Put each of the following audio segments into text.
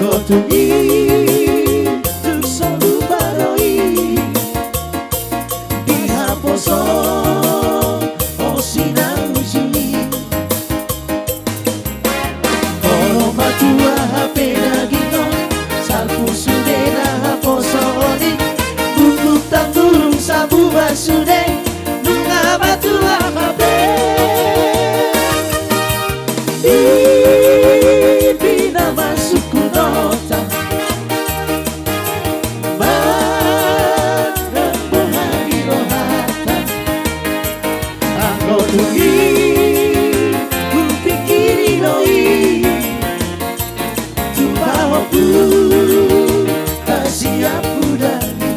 tunggu untuk selalu baroi dihaposo osinang ujuni koro matua HP nagino salpu sudena haposo oni buku tanggung sabu basude nunga matua HP Ipina masuk nota Barang bohari rohata Aku tunggi Kupikiri noi Tumpahoku Kasih aku dani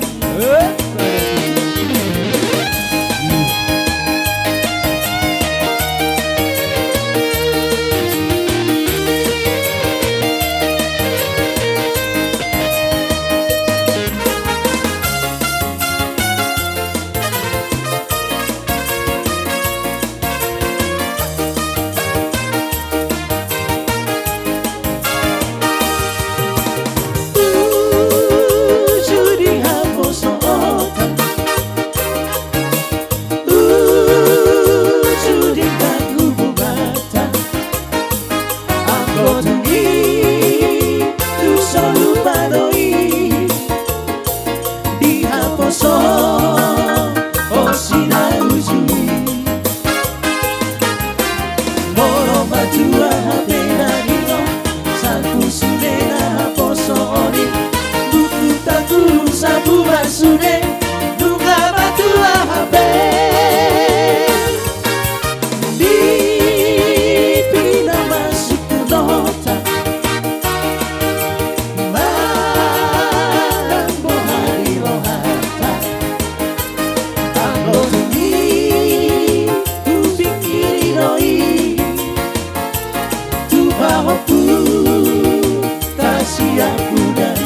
Sudah duka matua HP di pina masuk nota Barang bohari rohata Aku tunggi kupikiri noi Tumpahoku kasih aku dani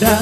Dan